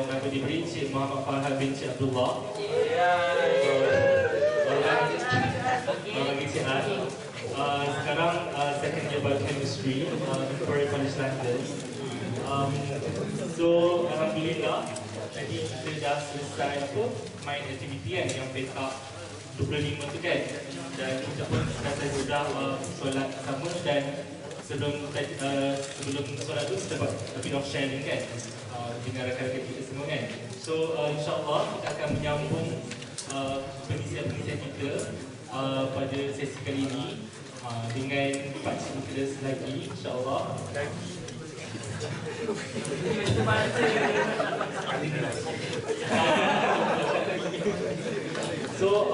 dapat diberi Cik Muhammad Farhan bin Cik Abdullah. Bagi Cik An. Sekarang second year biochemistry Victoria College London. So alhamdulillah tadi kita dah selesai main aktiviti kan yang petak 25 tu kan, dan kita pun sudah solat sama, dan sebelum solat tu kita buat a bit of sharing kan dengan rakan-rakan kita semua kan. So insyaAllah kita akan menyambung pengisian-pengisian kita pada sesi kali ini dengan pakcik kita lagi insyaAllah. So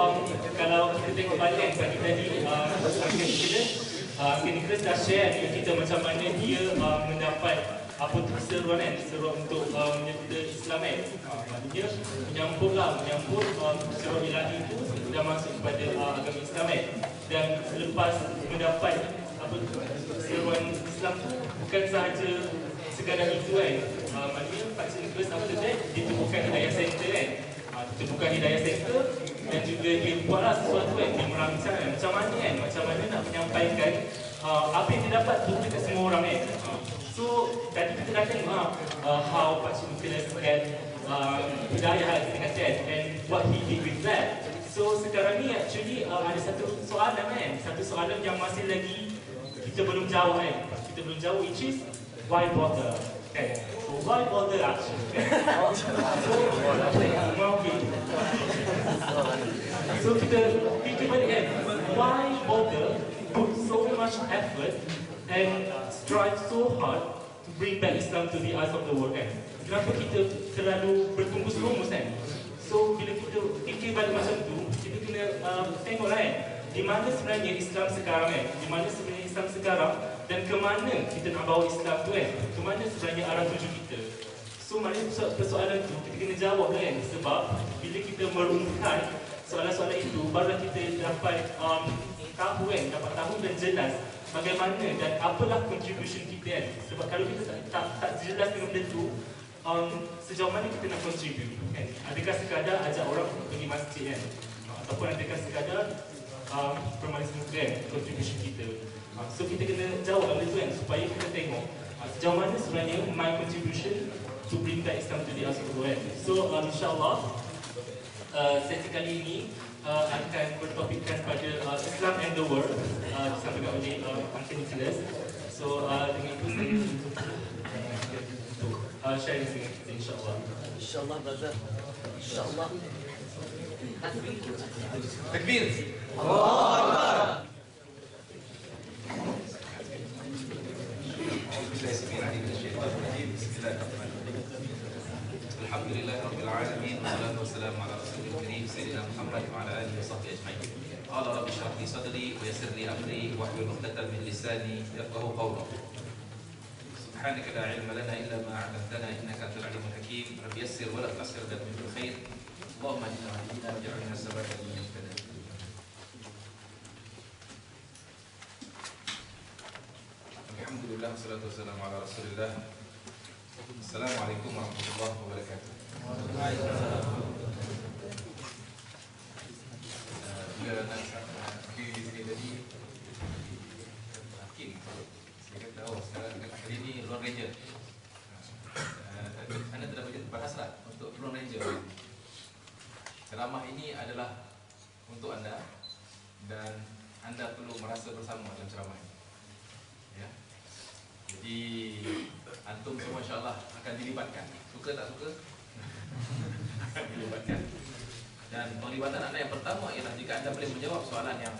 kalau kita tengok balik pagi tadi Uncle Nicholas dah share dengan kita macam mana dia mendapat apa tu seruan untuk menyerta Islam kan. Dia menyambut seruan ilahi itu dah masuk kepada agama Islam kan. Dan selepas mendapat apa tu seruan Islam tu bukan sahaja sekadar itu kan. Maknanya Pakcik Nicholas after that dia temukan Hidayah Center kan. Kita buka Hidayah Center dan juga dia buatlah sesuatu kan, dia merancang kan, macam mana nak menyampaikan apa yang dia dapat tu dekat semua orang kan. So tadi kita dah tengok how Pakcik Nicholas get Hidayah kan, and what he did with that. So sekarang ni actually ada satu soalan yang masih lagi kita belum jawab kan. Which is why bother? Okay. So why bother actually? So kita fikir balik kan, why bother put so much effort and strive so hard to bring back Islam to the eyes of the world kan? Kenapa kita terlalu bertungkus lumus kan? So bila kita fikir balik macam tu, kita kena tengoklah kan, di mana sebenarnya Islam sekarang kan? Di mana sebenarnya Islam sekarang dan ke mana kita nak bawa Islam tu kan? Ke mana sebenarnya arah tuju kita? So maknanya persoalan tu kita kena jawab kan? Sebab bila kita merungkai soalan-soalan itu, barulah kita dapat tahu dan jelas bagaimana dan apalah contribution kita kan? Sebab kalau kita tak jelas dengan benda tu, sejauh mana kita nak contribute kan? Adakah sekadar ajak orang pergi masjid kan? Ataupun adakah sekadar permainan semua kan, contribution kita. So kita kena jawab benda tu kan, supaya kita tengok sejauh mana sebenarnya my contribution to bring back Islam to the eyes of the world. So insyaAllah sesi kali ini akan bertopikkan pada Islam and the world, disampaikan oleh Uncle Nicholas. So dengan itu saya sharing dengan kita insyaAllah. InsyaAllah brother, InsyaAllah. Takbir. Allahu Akbar. Alhamdulillah Rabbil Alamin, wassalatu wassalamu ala Rasulil Karim Sayyidina Muhammad wa ala alihi wa sahbihi ajma'in. Qala rabbi shrah li sadri wa yassir li amri wahlul 'uqdatam min lisani yafqahu qawli. Subhanaka la ilma lana illa ma 'allamtana innaka antal alimul hakim. Rabbi yassir wa la tu'assir wa bil khair. Allahumma ij'alna waj'alna sabatan lil muhtadin. Alhamdulillah wassalatu wassalamu ala Rasulillah. Assalamualaikum warahmatullahi wabarakatuh. Bila nak di sini tadi, Hakim saya kata sekarang hari ini Lone Ranger. Anda telah bahas lah untuk Lone Ranger. Ceramah ini adalah untuk anda dan anda perlu merasa bersama dalam ceramah ini. Ya. Jadi antum semua insyaAllah akan dilibatkan. Suka tak suka? Akan dilibatkan. Dan penglibatan anda yang pertama ialah jika anda boleh menjawab soalan yang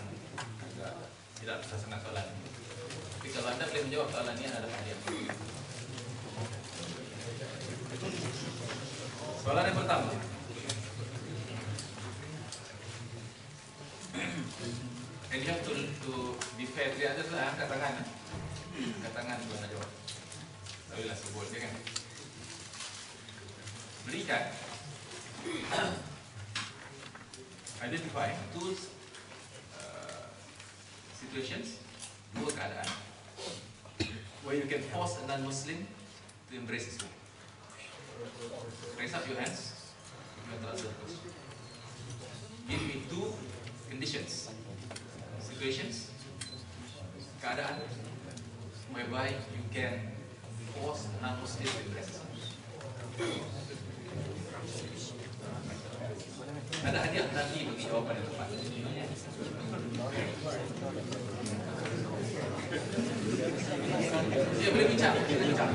agak tidak susah sangat soalan. Tapi kalau anda boleh menjawab soalan ini, anda dapat hadiah. Soalan yang pertama, and you have to be fair. Dia ada angkat tangan. Angkat tangan juga nak jawab. Tak bolehlah sebut dia kan. Berikan identify two situations, dua keadaan where you can force a non-Muslim to embrace Islam. Raise up your hands. You can answer the question. Give me two conditions, situations, keadaan whereby you can force non-Muslim to dress. Ada hadiah nanti bagi jawapan yang tepat. Dia boleh bincang, kita bincang.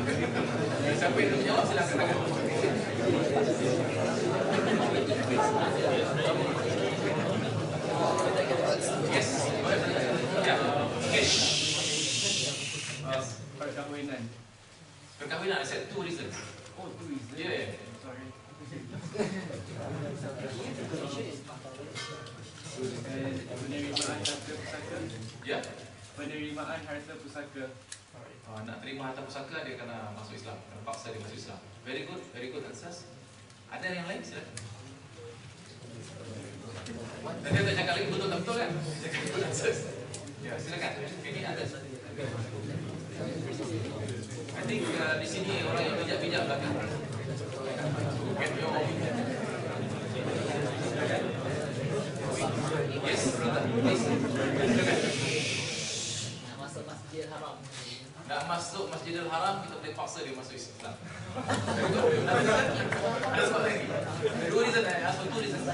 Siapa yang nak jawab silakan tangan. Yes. Ya. Okay. Perkahwinan. Perkahwinan, I said two reasons. Oh, two reasons. Yeah. Sorry. Penerimaan harta pusaka. Ya. Penerimaan harta pusaka. Nak terima harta pusaka dia kena masuk Islam. Kena paksa dia masuk Islam. Very good answers. Ada yang lain silakan. Tadi tak cakap lagi betul kan? Cakap good answers. Ya, silakan. Ini ada. I think di sini orang yang bijak-bijak belakang. Get your opinion. Yes, brother. Please. Silakan. Nak masuk Masjidil Haram. Nak masuk Masjidil Haram, kita boleh paksa dia masuk Islam. Ada sebab lagi. Dua reason, I ask for two reasons.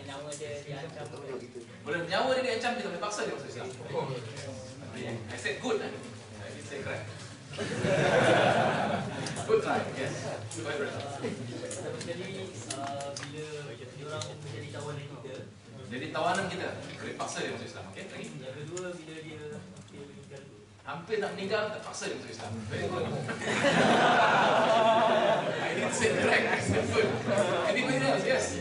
Nyawa dia diancam. Boleh nyawa dia diancam, kita boleh paksa dia masuk Islam. I said good, I didn't say correct. Good try, yes. Go ahead, brother. Jadi bila orang menjadi tawanan kita. Jadi tawanan kita, boleh paksa dia masuk Islam. Okay, lagi. Yang kedua bila dia meninggal. Hampir nak meninggal, tak paksa dia masuk Islam. Very good. I didn't say correct, I said good. Anybody else? Yes.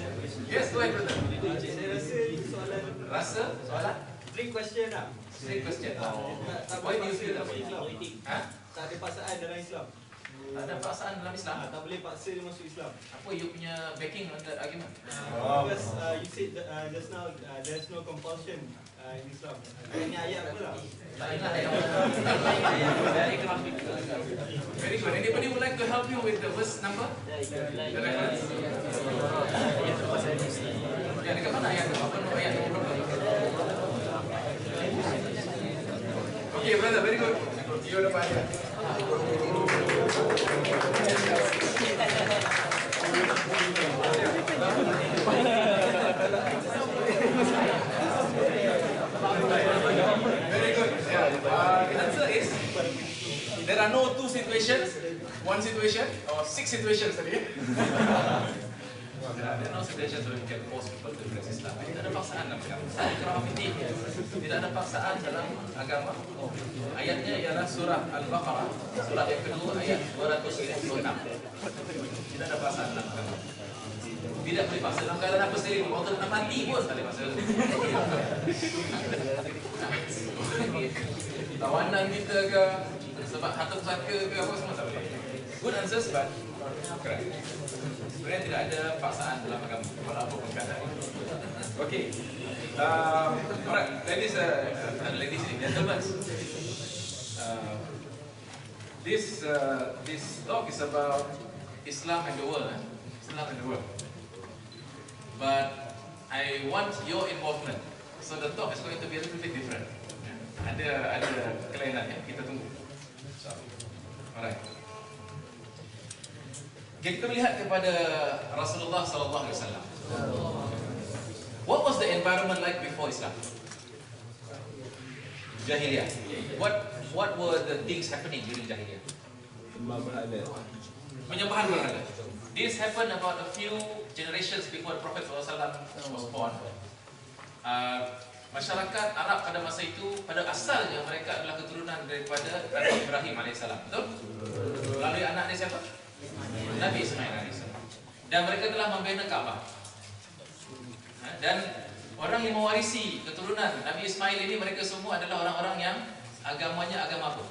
Yes, go ahead, brother. Saya rasa ini soalan Rasa? Soalan? trick question lah. Straight question. Tak Why do you boleh feel that paksa way? dalam Islam. Ha? Tak ada paksaan dalam Islam. Ada paksaan dalam Islam? Tak boleh paksa dia masuk Islam. Apa you punya backing on that argument? Because you said that, just now there's no compulsion in Islam. Ini ayat apa lah? Tak ingat ayat. Very good. Anybody would like to help you with the verse number? The reference? Ya, dekat mana ayat tu? Apa nama ayat tu? Okay, brother, very good. You dapat ayat. Very good. Yeah. The answer is there are no two situations, one situation or six situations tadi. There are no situations where you can force people to embrace Islam. Tidak ada paksaan dalam agama. Kerana fikih, tidak ada paksaan dalam agama. Ayatnya ialah surah Al-Baqarah, surah yang kedua ayat 256. Tidak ada paksaan dalam agama. Tidak boleh paksa dalam keadaan apa sendiri. Waktu nak mati pun tak boleh paksa. Tawanan kita ke, sebab harta pusaka ke apa semua tak boleh. Good answers but correct. Sebenarnya tidak ada paksaan dalam agama walaupun keadaan. Okay. Alright, ladies and gentlemen. This talk is about Islam and the world. Islam and the world. But I want your involvement. So the talk is going to be a little bit different. Ada kelainan ya, kita tunggu. So, alright. Kita melihat kepada Rasulullah sallallahu alaihi wasallam. What was the environment like before Islam? Jahiliyah. What were the things happening during Jahiliyah? Penyembahan berhala. This happened about a few generations before the Prophet SAW was born. Masyarakat Arab pada masa itu, pada asalnya mereka adalah keturunan daripada Nabi Ibrahim AS. Betul? Melalui anaknya siapa? Nabi Ismail AS. Dan mereka telah membina Kaabah. Dan orang yang mewarisi keturunan Nabi Ismail ini, mereka semua adalah orang-orang yang agamanya agama apa?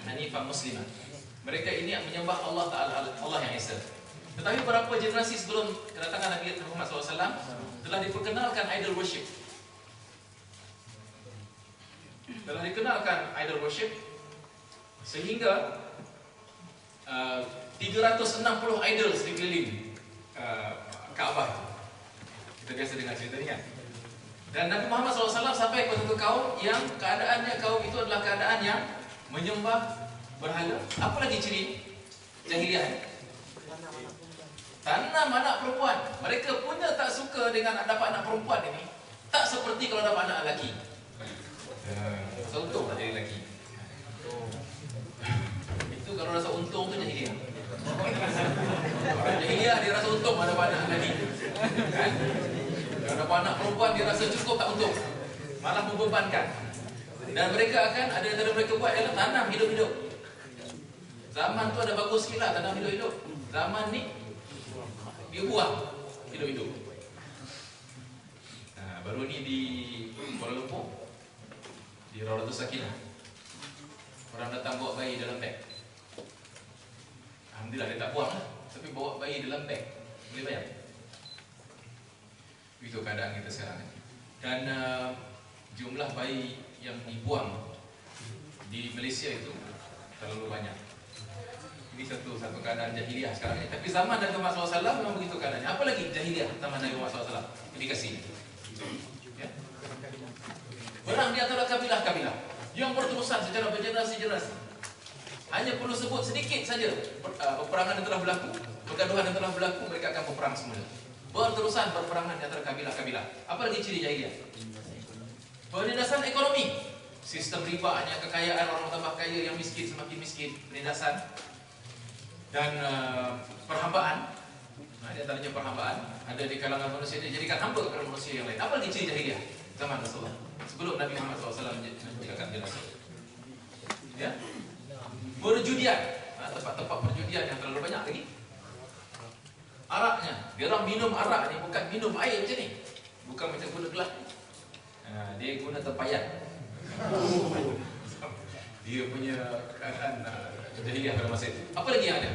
Hanifah Muslimah. Mereka ini yang menyembah Allah Ta'ala, Allah yang Esa. Tetapi beberapa generasi sebelum kedatangan Nabi Muhammad SAW telah diperkenalkan idol worship. telah dikenalkan idol worship sehingga 360 idols dikeliling Kaabah. Kita biasa dengar cerita ni kan. Dan Nabi Muhammad SAW sampai kepada satu kaum yang keadaannya kaum itu adalah keadaan yang menyembah berhala. Apa lagi ciri jahiliah? Tanam anak perempuan. Mereka punya tak suka dengan dapat anak perempuan ini. Tak seperti kalau dapat anak lelaki. Rasa untung tak jadi lelaki. Itu kalau rasa untung tu jahiliah. Orang jahiliah dia rasa untung ada anak lelaki. Kan? Kalau dapat anak perempuan dia rasa cukup tak untung. Malah membebankan. Dan mereka akan ada antara mereka buat ialah tanam hidup-hidup. Zaman tu ada bagus sikit lah tanam hidup-hidup. Zaman ni dia buang hidup-hidup. Baru ni di Kuala Lumpur, di Rawdatus Sakinah, orang datang bawa bayi dalam beg. Alhamdulillah dia tak buang lah, tapi bawa bayi dalam beg. Boleh bayang? Itu keadaan kita sekarang. Dan jumlah bayi yang dibuang di Malaysia itu terlalu banyak. Ini satu keadaan jahiliah sekarang ni. Tapi zaman Nabi Muhammad SAW memang begitu keadaannya. Apa lagi jahiliah zaman Nabi Muhammad SAW? Indikasi. Ya? Perang di antara kabilah-kabilah yang berterusan secara bergenerasi-generasi. Hanya perlu sebut sedikit saja peperangan yang telah berlaku, pergaduhan yang telah berlaku, mereka akan berperang semula. Berterusan berperangan di antara kabilah-kabilah. Apa lagi ciri jahiliah? Penindasan ekonomi. Sistem riba, hanya kekayaan orang tambah kaya, yang miskin semakin miskin. Penindasan. Dan perhambaan. Di antaranya perhambaan. Ada di kalangan manusia, dia jadikan hamba kepada manusia yang lain. Apa lagi ciri jahiliah? Zaman Rasulullah. Sebelum Nabi Muhammad SAW menjadikan dia Rasul. Ya? Perjudian. Tempat-tempat perjudian yang terlalu banyak lagi. Araknya. Dia orang minum arak ni bukan minum air macam ni. Bukan macam guna gelas. Dia guna tempayan. Dia punya keadaan jahiliah pada masa itu. Apa lagi yang ada?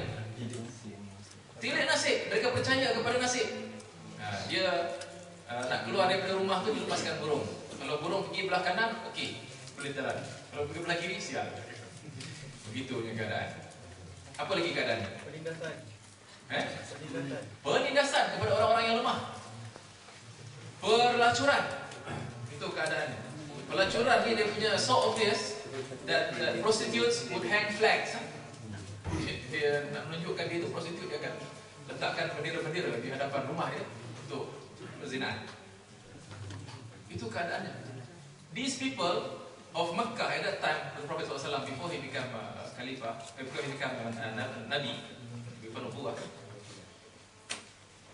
Tilik nasib. Mereka percaya kepada nasib. Dia nak keluar daripada rumah tu dilepaskan burung. Kalau burung pergi belah kanan, okey, boleh jalan. Kalau pergi belah kiri, sial. Begitu punya keadaan. Apa lagi keadaannya? Penindasan. Penindasan kepada orang-orang yang lemah. Pelacuran. Itu keadaannya. Pelacuran ni dia punya so obvious that prostitutes would hang flags. Dia nak menunjukkan dia itu prostitut, dia akan letakkan bendera-bendera di hadapan rumah dia untuk perzinahan. Itu keadaannya. These people of Makkah at that time, the Prophet SAW, before he became Khalifah, before he became Nabi, before Nubuwah,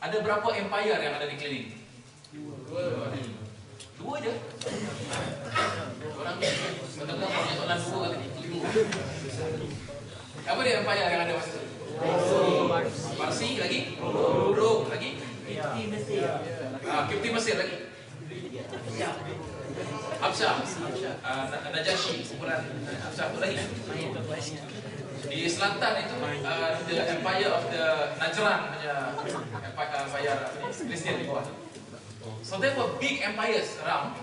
ada berapa empire yang ada di keliling? Dua je. Orang ni betul-betul punya soalan dua tadi. Apa dia empire yang ada masa itu? Parsi lagi? Rom lagi? Kipti Mesir lagi? Habsyah, Najasyi, kumpulan Habsyah tu lagi. Di selatan itu the empire of the Najran punya empire Kristian di bawah. So there were big empires around.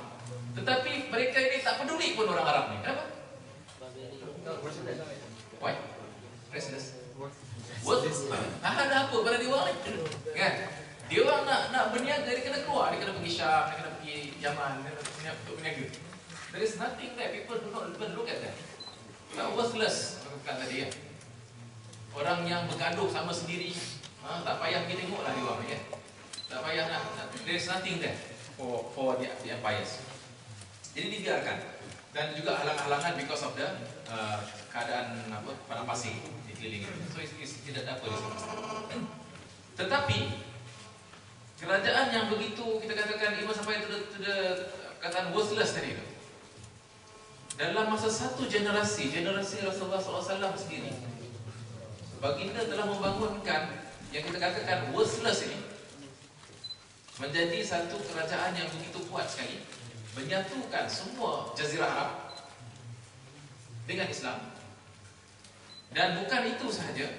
Tetapi mereka ini tak peduli pun orang Arab ni. Kenapa? Why? Restless. Worthless. Ada apa pada dia orang ni? Kan? Dia orang nak berniaga, dia kena keluar, dia kena pergi Syam, dia kena pergi Yaman, dia kena untuk berniaga. There is nothing there. People do not even look at that. Worthless, kata tadi ya. Orang yang bergaduh sama sendiri, tak payah pergi tengoklah dia orang ya. Tak payah nak. There is nothing there for the empires. Jadi dibiarkan. Dan juga halang-halangan because of the keadaan padang pasir di keliling itu. So tidak ada apa di sana. Tetapi kerajaan yang begitu kita katakan even sampai to the kataan worthless tadi itu, dalam masa satu generasi Rasulullah SAW sendiri, baginda telah membangunkan yang kita katakan worthless ini menjadi satu kerajaan yang begitu kuat sekali, menyatukan semua Jazirah Arab dengan Islam. Dan bukan itu sahaja,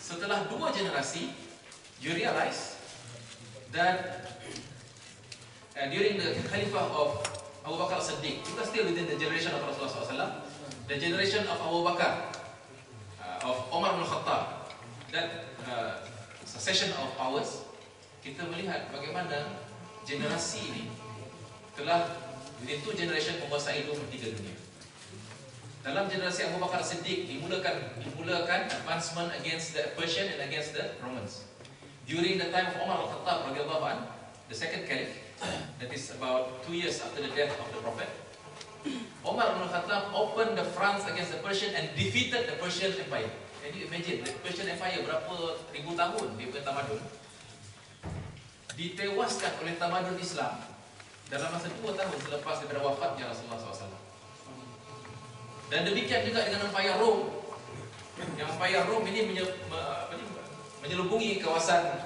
setelah 2 generasi, you realize that during the Khalifah of Abu Bakar As-Siddiq. Kita still within the generation of Rasulullah SAW. The generation of Abu Bakar, of Umar bin Khattab. That succession of powers, kita melihat bagaimana generasi ini telah within 2 generation menguasai 23 dunia. Dalam generasi Abu Bakar As-Siddiq dimulakan advancement against the Persian and against the Romans. During the time of Umar al-Khattab radhiyallahu anhu, the second caliph, that is about 2 years after the death of the Prophet, Umar al-Khattab opened the fronts against the Persian and defeated the Persian Empire. Can you imagine, the Persian Empire berapa ribu tahun dia punya tamadun ditewaskan oleh tamadun Islam dalam masa 2 tahun selepas daripada wafatnya Rasulullah SAW. Dan demikian juga dengan Empire Rome. Yang Empire Rome ini menyelubungi kawasan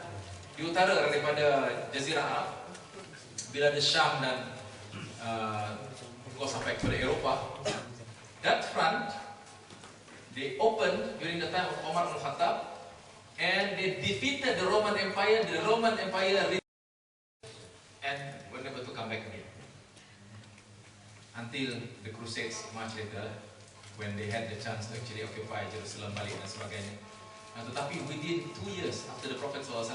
di utara daripada Jazirah Arab, bila ada Syam dan sampai kepada Eropah. That front they opened during the time of Umar al-Khattab, and they defeated the Roman Empire. The Roman Empire and were never to come back again until the Crusades much later, when they had the chance to actually occupy Jerusalem balik dan sebagainya. Tetapi within 2 years after the Prophet SAW,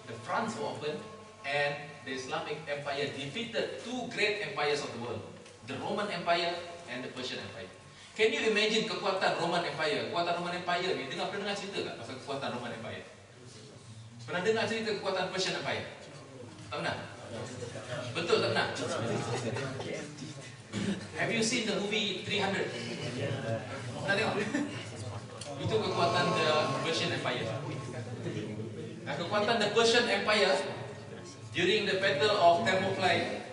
the fronts were opened and the Islamic Empire defeated 2 great empires of the world, the Roman Empire and the Persian Empire. Can you imagine kekuatan Roman Empire? Kekuatan Roman Empire ni, pernah dengar cerita tak pasal kekuatan Roman Empire? Pernah dengar cerita kekuatan Persian Empire? Tak pernah? Betul tak pernah? Have you seen the movie 300? Pernah tengok? Itu kekuatan the Persian Empire. Nah, kekuatan the Persian Empire during the Battle of Thermopylae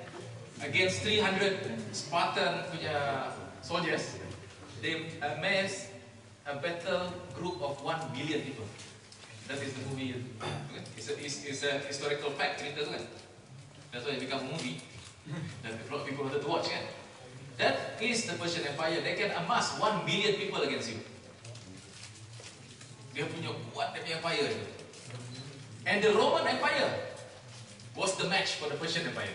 against 300 Spartan punya soldiers, they amassed a battle group of 1 billion people. That is the movie. It's a historical fact cerita tu kan. That's why it become a movie. And a lot of people wanted to watch kan. That is the Persian Empire. They can amass 1 billion people against you. Dia punya kuat, dia punya empire itu. And the Roman Empire was the match for the Persian Empire.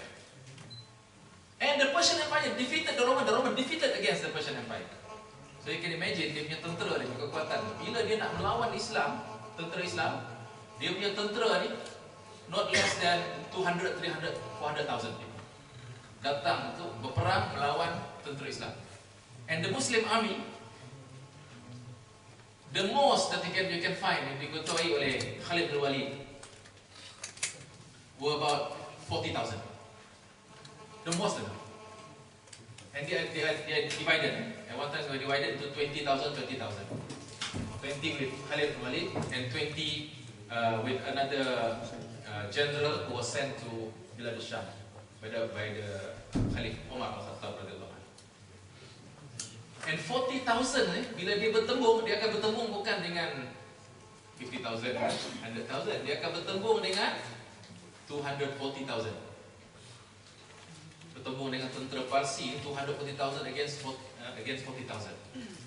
And the Persian Empire defeated the Roman defeated against the Persian Empire. So you can imagine dia punya tentera ni, kekuatan. Bila dia nak melawan Islam, tentera Islam, dia punya tentera ni not less than 200, 300, 400,000 people datang untuk berperang melawan tentera Islam. And the Muslim army, the most that you can find yang diketuai oleh Khalid bin Walid were about 40,000. The most of them. And they are divided. At one time they were divided into 20,000, 20,000. 20 with Khalid bin Walid and 20 with another general who was sent to Bilad al-Sham by the Khalif Umar al-Khattab radhiyallahu anhu. And 40,000 bila dia bertembung, dia akan bertembung bukan dengan 50,000, 100,000, dia akan bertembung dengan 240,000. Bertembung dengan tentera Parsi 240,000 against 40,000.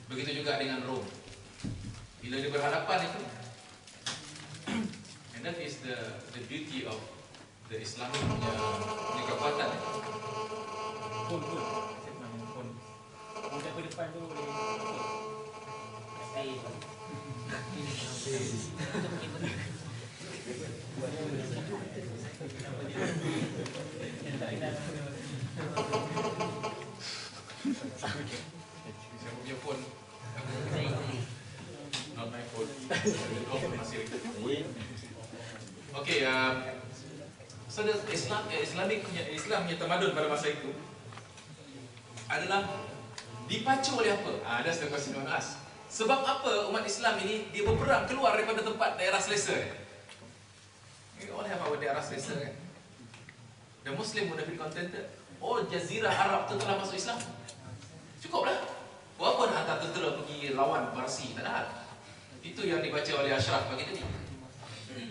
Begitu juga dengan Rom. Bila dia berhadapan itu, and that is the beauty of the Islamic punya kekuatan. Ke depan tu boleh. Saya punya phone. Not my phone. Okay, so the Islam punya tamadun pada masa itu adalah dipacu oleh apa? That's the question you want to ask. Sebab apa umat Islam ini dia berperang keluar daripada tempat daerah selesa? We all have our daerah selesa kan? The Muslim would have been contented. Oh, Jazirah Arab tu telah masuk Islam. Cukuplah. Buat apa nak hantar tentera pergi lawan Parsi? Tak ada hal. Itu yang dibaca oleh Ashraf pagi tadi.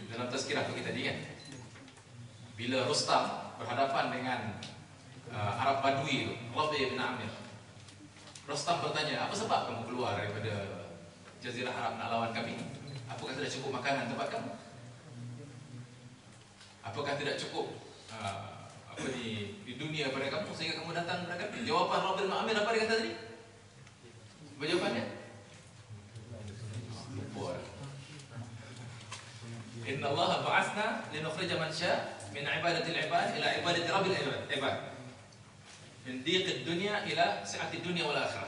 Dalam tazkirah pagi tadi kan. Bila Rustam berhadapan dengan Arab Badui tu, Rabi' bin Amir. Rustam bertanya, apa sebab kamu keluar daripada Jazirah Arab nak lawan kami? Apakah tidak cukup makanan tempat kamu? Apakah tidak cukup apa ni, di dunia pada kamu sehingga kamu datang kepada kami. Jawapan Rabbil Alamin apa dia kata tadi? Apa jawapannya? Lupa. Inna Allah ba'athna linukhrija man syaa min ibadatil ibad ila ibadati rabbil ibad. Min dhiqid dunya ila si'atid dunya wal akhirah.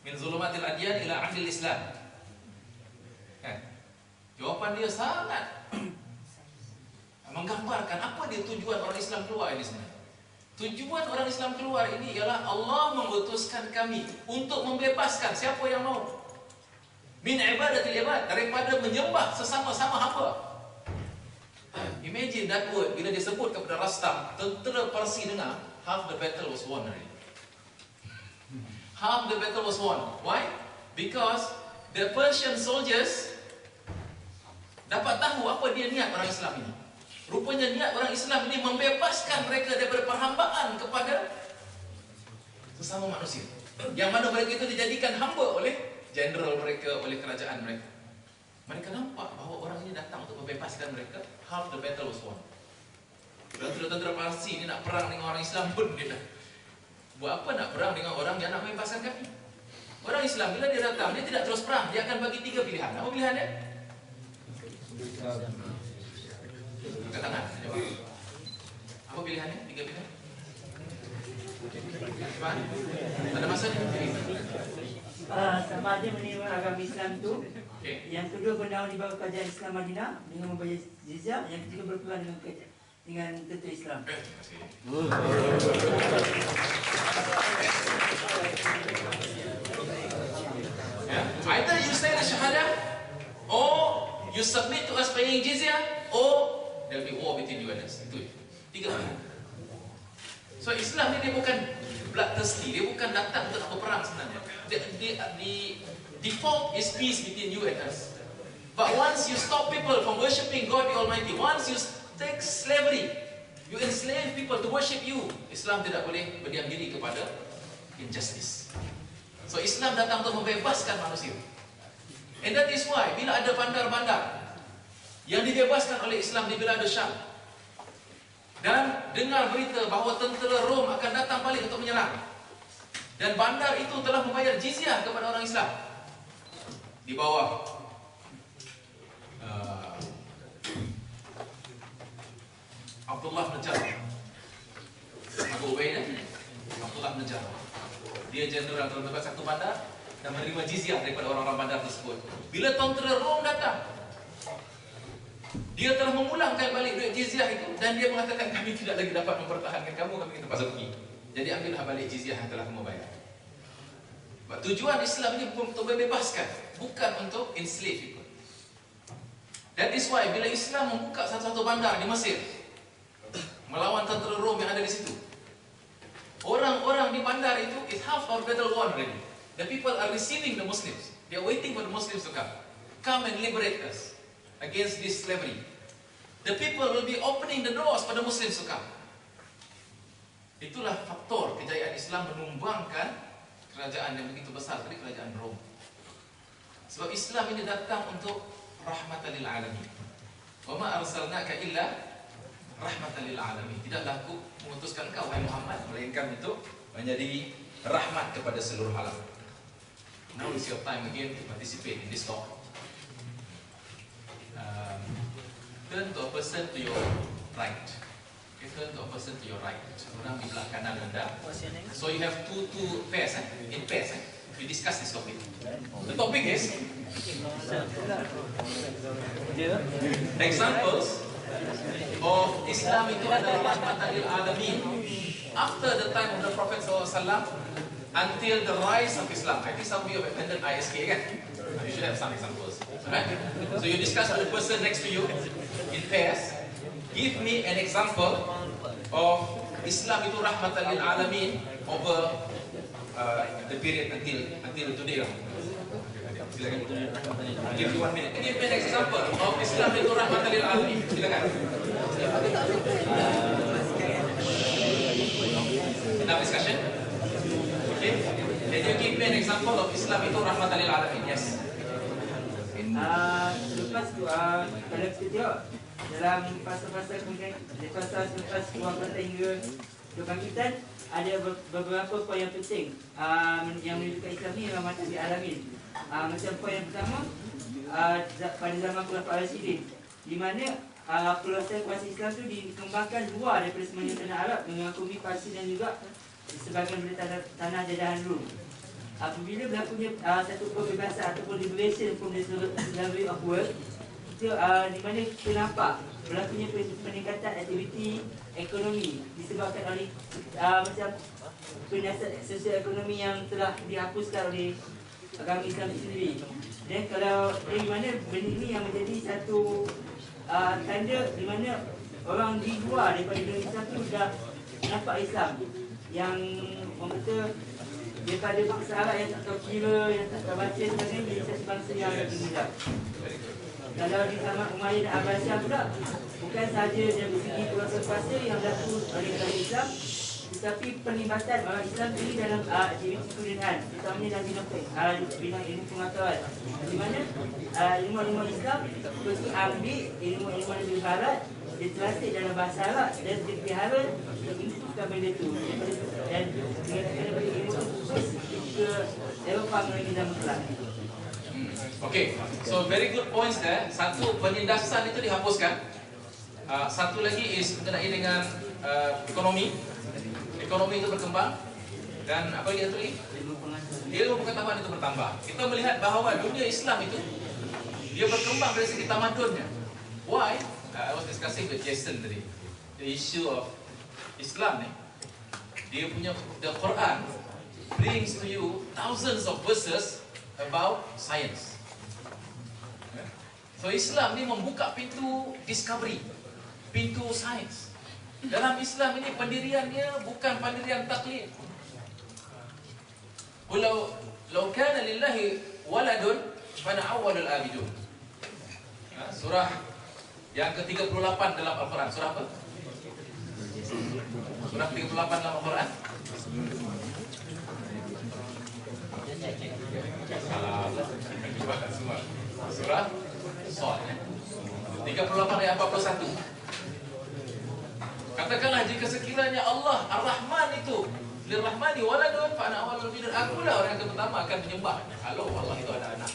Min zulumatil adyan ila 'adlil Islam. Jawapan dia sangat menggambarkan apa dia tujuan orang Islam keluar ini sebenarnya. Tujuan orang Islam keluar ini ialah Allah mengutuskan kami untuk membebaskan siapa yang mau min ibadatil ibad, daripada menyembah sesama-sama hamba. Imagine that word bila disebut kepada Rastam, tentera Parsi dengar, half the battle was won already. Half the battle was won. Why? Because the Persian soldiers dapat tahu apa dia niat orang Islam ini. Rupanya niat orang Islam ini membebaskan mereka daripada perhambaan kepada sesama manusia, yang mana mereka itu dijadikan hamba oleh jenderal mereka, oleh kerajaan mereka. Mereka nampak bahawa orang ini datang untuk membebaskan mereka. Half the battle was won. Tentera Parsi ini nak perang dengan orang Islam pun dia dah buat apa nak perang dengan orang yang nak membebaskan kami. Orang Islam bila dia datang, dia tidak terus perang. Dia akan bagi 3 pilihan. Apa pilihannya? Angkat tangan. Apa pilihannya? 3 pilihan. Ada masa ni? Sama ada menerima agama Islam itu. Okay. Yang kedua, bernaung di bawah kerajaan Islam Madinah dengan membayar jizyah. Yang ketiga, berperang dengan tentera Islam. Terima kasih. Either you say the Shahadah, or you submit to us paying jizya, or there will be war between you and us. Itu 3 pilihan. So Islam ni dia bukan bloodthirsty, dia bukan datang untuk nak berperang sebenarnya. The default is peace between you and us. But once you stop people from worshipping God the Almighty, once you take slavery, you enslave people to worship you, Islam tidak boleh berdiam diri kepada injustice. So Islam datang untuk membebaskan manusia. And that is why bila ada bandar-bandar yang dibebaskan oleh Islam di Bilad Syam, dan dengar berita bahawa tentera Rom akan datang balik untuk menyerang, dan bandar itu telah membayar jizyah kepada orang Islam di bawah Abdullah bin Jarrah, Abu Ubaidah, Abdullah bin Jarrah. Dia jeneral dalam satu bandar dan menerima jizyah daripada orang-orang bandar tersebut. Bila tentera Rom datang, dia telah memulangkan balik duit jizyah itu, dan dia mengatakan kami tidak lagi dapat mempertahankan kamu, kami terpaksa pergi. Jadi ambillah balik jizyah yang telah kamu bayar. Tujuan Islam ini untuk membebaskan, bukan untuk enslave people. That is why bila Islam membuka satu-satu bandar di Mesir melawan tentera Rom yang ada di situ, orang-orang di bandar itu is half our battle won already. The people are receiving the Muslims. They are waiting for the Muslims to come and liberate us against this slavery. The people will be opening the doors for the Muslims to come. Itulah faktor kejayaan Islam menumbangkan kerajaan yang begitu besar tadi, kerajaan Rom. Sebab Islam ini datang untuk rahmatan lil alamin. Wa ma arsalnaka illa rahmatan lil alamin. Tidaklah aku mengutuskan kau wahai Muhammad melainkan untuk menjadi rahmat kepada seluruh alam. Now is your time again to participate in this talk. Turn to a person to your right. Okay, turn to a person to your right. Orang di belah kanan anda. So you have two pairs, in pairs. We discuss this topic. The topic is examples of Islam itu adalah rahmatan lil alamin after the time of the Prophet SAW until the rise of Islam. I think some of you have attended ISK, kan? You should have some examples. Right? So you discuss with the person next to you in pairs. Give me an example of Islam itu rahmatan lil alamin over the period until today. Silakan. Give you 1 minute. Give me an example of Islam itu rahmatan lil alamin. Silakan. Enough discussion? Okay. Can you give me an example of Islam itu rahmatan lil alamin? Yes. In Lepas tu kalau kita tengok dalam fasa-fasa kemudian fasa selepas kewarganegaraan hingga kebangkitan, ada beberapa poin yang penting yang menunjukkan Islam ni memang Nabi alamin. Macam poin yang pertama, pada zaman Khulafaur Rasyidin, di mana kuasa Islam tu dikembangkan luar daripada semenanjung tanah Arab, mengakumi Parsi dan juga sebahagian dari tanah jajahan Rum. Apabila berlakunya satu pembebasan ataupun liberation from the slavery of world, itu di mana kita nampak berlakunya peningkatan aktiviti ekonomi disebabkan oleh macam penyiasat sosial ekonomi yang telah dihapuskan oleh agama Islam sendiri. Dan kalau di mana benda ini yang menjadi satu tanda di mana orang di luar daripada dunia Islam tu dah nampak Islam yang orang kata daripada bangsa Arab yang tak tahu kira, yang tak tahu baca sebagainya, jadi satu bangsa yang ada tinggal. Kalau di zaman Umayyah dan Abbasiyah pula, bukan sahaja dari segi kuasa yang berlaku oleh kerajaan Islam, tetapi penglibatan orang Islam sendiri dalam aktiviti kebudayaan, terutamanya dalam bidang ilmu pengetahuan, di mana ilmu-ilmu Islam terus ambil ilmu-ilmu dari Barat, ditelasik dalam bahasa Arab dan dipelihara, diinfuskan benda itu dan mengatakan benda ilmu itu khusus ke Eropah melalui zaman Kelang. Okay, so very good points there. Satu, penindasan itu dihapuskan. Satu lagi is berkenaan dengan ekonomi. Ekonomi itu berkembang. Dan apa lagi satu lagi? Ilmu pengetahuan itu bertambah. Kita melihat bahawa dunia Islam itu dia berkembang dari segi tamadunnya. Why? I was discussing with Jason tadi. The issue of Islam ni, dia punya the Quran brings to you thousands of verses about science. So Islam ni membuka pintu discovery, pintu sains. Dalam Islam ini pendiriannya bukan pendirian taklid. Walau kana lillahi waladun fana awwalul abidun. Surah yang ke-38 dalam Al-Quran. Surah apa? Surah 38 dalam Al-Quran. Surah Shad 38 ayat 41. Katakanlah jika sekiranya Allah Ar-Rahman itu lirrahmani waladun fa ana awwalul abidin, akulah orang yang pertama akan menyembah kalau Allah itu ada anak.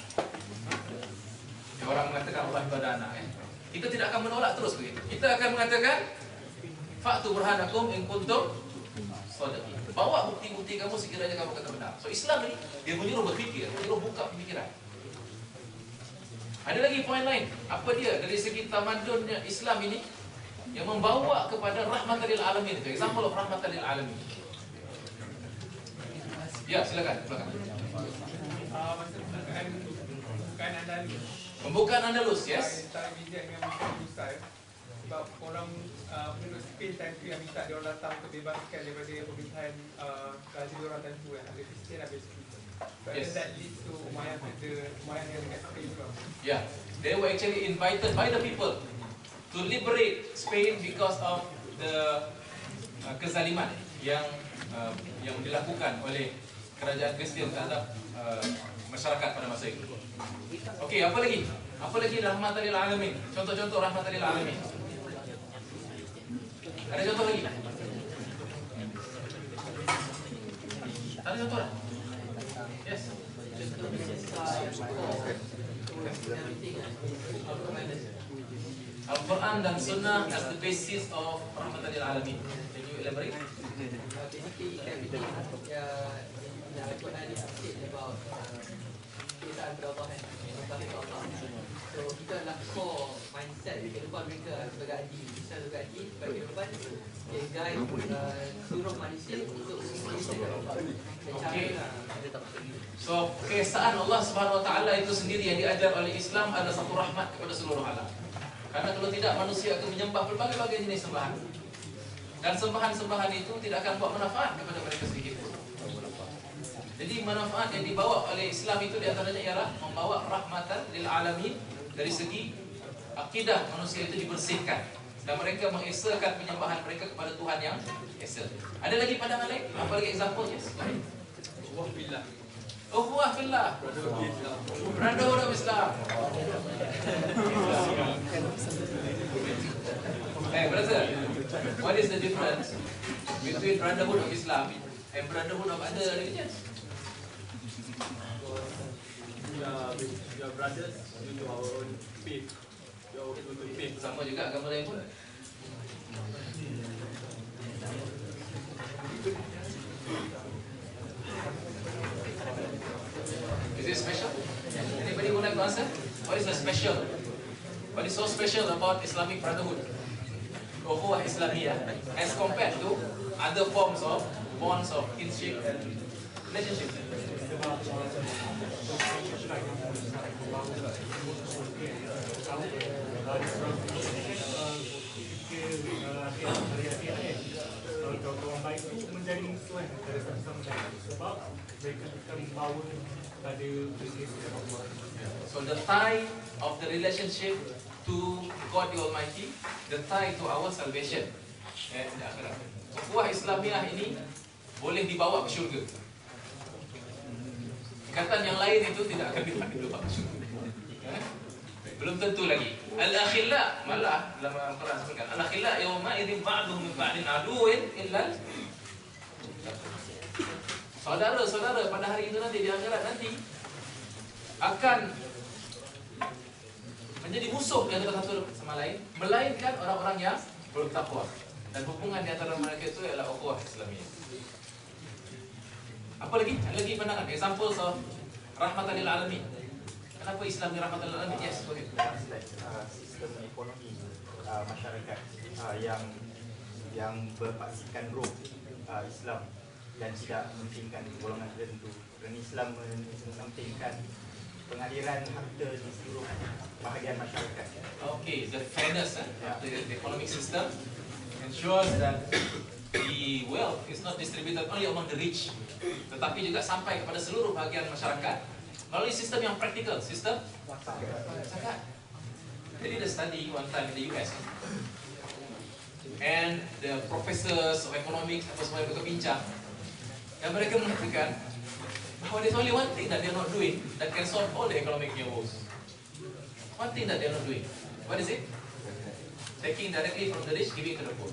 Orang mengatakan Allah itu ada anak, kita tidak akan menolak terus begitu. Kita akan mengatakan fa'tu burhanakum in kuntum shadiqin. Bawa bukti-bukti kamu sekiranya kamu kata benar. So Islam ini dia menyuruh berfikir, menyuruh buka pemikiran. Ada lagi poin lain. Apa dia? Dari segi tamadunnya Islam ini yang membawa kepada rahmatan lil alamin. Itu example of rahmatan lil alamin. Ya, silakan. Pembukaan Andalus. Pembukaan Andalus, yes. Antara Bizan dengan Muslim. Sebab orang penduduk Spain time tu yang minta dia orang datang untuk bebaskan daripada pemerintahan raja dia orang time tu kan. Ada Kristian, ada Islam. But Yes. that leads to Umayyah yang dekat Spain juga. Yeah, they were actually invited by the people to liberate Spain because of the kezaliman yang dilakukan oleh kerajaan Kristian terhadap masyarakat pada masa itu. Okey, apa lagi? Apa lagi rahmatan lil alamin? Contoh-contoh rahmatan lil alamin. Ada contoh lagi? Ada contoh tak? Yes. Al-Quran dan Sunnah as the basis of rahmatan lil alamin. Can you elaborate? Basically, everything yang Al-Quran is said about keesaan Allah kan, kepada Allah. So kita adalah core mindset kehidupan mereka sebagai adil, Islam sebagai adil, sebagai kehidupan guide seluruh manusia untuk mengisahkan Allah. Okay. So keesaan Allah Subhanahu Wa Taala itu sendiri yang diajar oleh Islam adalah satu rahmat kepada seluruh alam. Karena kalau tidak manusia akan menyembah berbagai-bagai jenis sembahan. Dan sembahan-sembahan itu tidak akan buat manfaat kepada mereka sedikit pun. Jadi manfaat yang dibawa oleh Islam itu di antaranya ialah membawa rahmatan lil alamin, dari segi akidah manusia itu dibersihkan dan mereka mengesakan penyembahan mereka kepada Tuhan yang esa. Ada lagi pandangan lain? Apa lagi example? Yes. Wah billah. Ukhuwah fillah. Brotherhood of Islam. Hey brother, what is the difference between Brotherhood of Islam and Brotherhood of other religions? We are brothers due to our own faith. We are okay with faith. Sama juga agama lain pun. Is it special? Anybody would like to answer? What is the special? What is so special about Islamic Brotherhood? Ukhuwah Islamiyah as compared to other forms of bonds of kinship and relationship? Kawan baik itu menjadi musuh antara sama-sama sebab mereka akan membawa pada bisnes. So the tie of the relationship to God the Almighty, the tie to our salvation and the akhirat. Ukhuwah Islamiyah ini boleh dibawa ke syurga. Ikatan yang lain itu tidak akan dibawa ke syurga. Belum tentu lagi. Al-akhilla, malah dalam Al-Quran sebutkan al-akhilla yawma idzin ba'duhum min ba'din aduwwin illa saudara-saudara pada hari itu nanti di akhirat nanti akan menjadi musuh di antara satu sama lain, melainkan orang-orang yang bertakwa. Dan hubungan di antara mereka itu ialah ukhuwah Islamiyah. Apa lagi? Ada lagi pandangan? Examples of rahmatan lil alamin. Kenapa Islam ni rahmatan lil alamin? Yes, go ahead. Sistem ekonomi masyarakat yang berpaksikan roh Islam dan tidak mementingkan golongan tertentu. Kerana Islam mementingkan pengaliran harta di seluruh bahagian masyarakat. Okay, the fairness of the economic system ensures that the wealth is not distributed only among the rich, tetapi juga sampai kepada seluruh bahagian masyarakat melalui sistem yang praktikal, sistem zakat. They did a study one time in the US, and the professors of economics apa semua mereka bincang, dan mereka mengatakan bahawa there's only one thing that they're not doing that can solve all the economic woes. One thing that they're not doing. What is it? Taking directly from the rich, giving to the poor.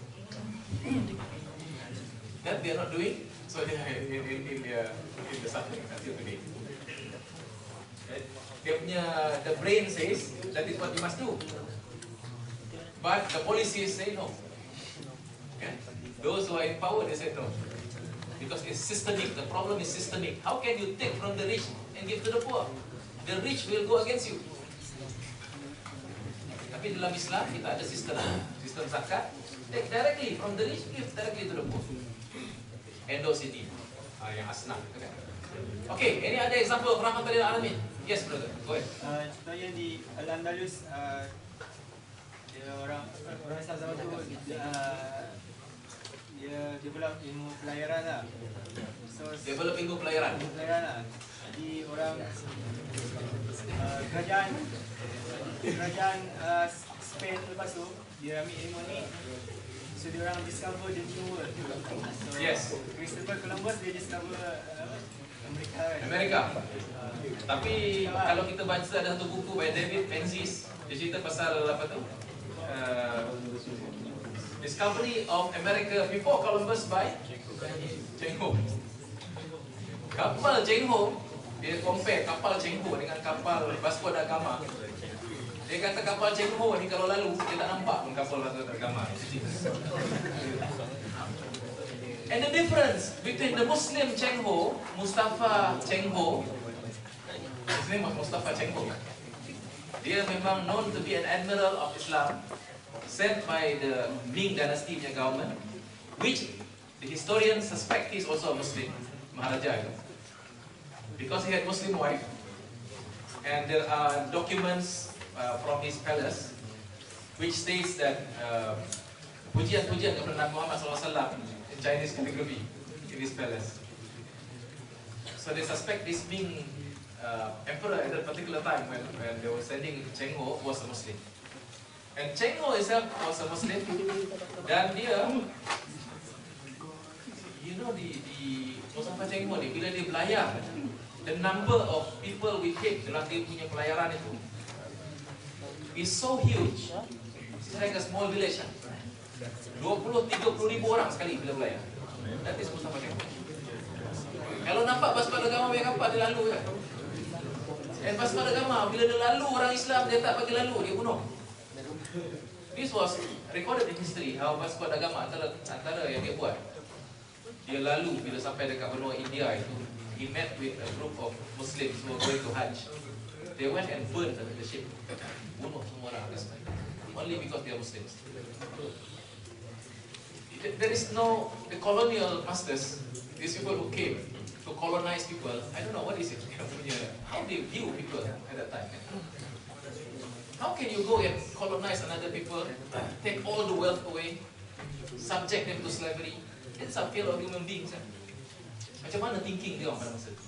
That they're not doing, so they are in the suffering until today. Dia punya, the brain says that is what you must do, but the policies say no. Okay? Those who are in power, they say no, because it's systemic. The problem is systemic. How can you take from the rich and give to the poor? The rich will go against you. Tapi dalam Islam kita ada sistem zakat, take directly from the rich, give directly to the poor. Endorse ini yang asnaf. Okay, any other example of rahmatan lil alamin? Yes, brother. Go ahead. Contohnya di Al-Andalus, dia orang Islam zaman tu dia develop ilmu pelayaran lah. So Develop ilmu pelayaran. lah. Jadi orang kerajaan Spain lepas tu dia ambil ilmu ni, so dia orang discover the new world. So Yes. Christopher Columbus dia discover Amerika kan. Amerika. Tapi kalau kita baca ada satu buku by David Menzies, dia cerita pasal apa tu? Discovery of America before Columbus by Cheng Ho. Kapal Cheng Ho, dia compare kapal Cheng Ho dengan kapal Vasco da Gama. Dia kata kapal Cheng Ho ni kalau lalu dia tak nampak pun kapal Vasco da Gama. And the difference between the Muslim Cheng Ho, Mustafa Cheng Ho, his name was Mustafa Cheng Ho. Dia memang known to be an admiral of Islam, sent by the Ming Dynasty punya government, which the historians suspect he is also a Muslim, Maharaja itu. Because he had Muslim wife, and there are documents from his palace which states that pujian-pujian kepada Nabi Muhammad SAW in Chinese calligraphy in his palace. So they suspect this Ming emperor at that particular time when they were sending Cheng Ho was a Muslim. And Cheng Ho himself was a Muslim, dan dia, you know, di Mustafa Cheng Ho ni bila dia belayar the number of people we take dalam dia punya pelayaran itu is so huge. It's like a small village. 20-30 ribu orang sekali bila belayar. That is Mustafa Kemal. Kalau nampak pasukan agama banyak kapal, dia lalu kan. Dan pasukan agama, bila dia lalu orang Islam, dia tak bagi lalu, dia bunuh. This was recorded in history, how pasukan agama antara yang dia buat. Dia lalu bila sampai dekat benua India itu, he met with a group of Muslims who were going to Hajj. They went and burned the ship. Bunuh semua orang atas mereka. Only because they are Muslims. There is no, the colonial masters, these people who came to colonize people, I don't know what is it, how they view people at that time. How can you go and colonize another people, take all the wealth away, subject them to slavery? It's a fellow human beings. Macam mana thinking dia orang pada masa itu?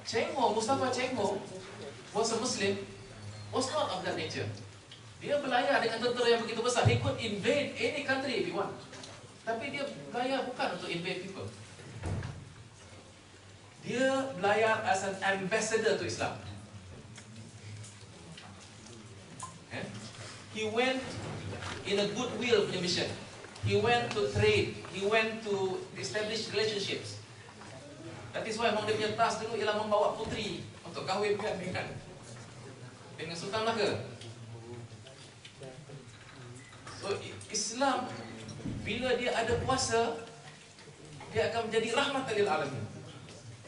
Cheng Ho, Mustafa Cheng Ho was a Muslim, was not of that nature. Dia belayar dengan tentera yang begitu besar. He could invade any country if he want. Tapi dia belayar bukan untuk invade people. Dia belayar as an ambassador to Islam. He went in a goodwill punya mission. He went to trade. He went to establish relationships. That is why memang dia punya task dulu ialah membawa putri untuk kahwinkan dengan Sultan Melaka. So Islam bila dia ada kuasa, dia akan menjadi rahmat lil alamin.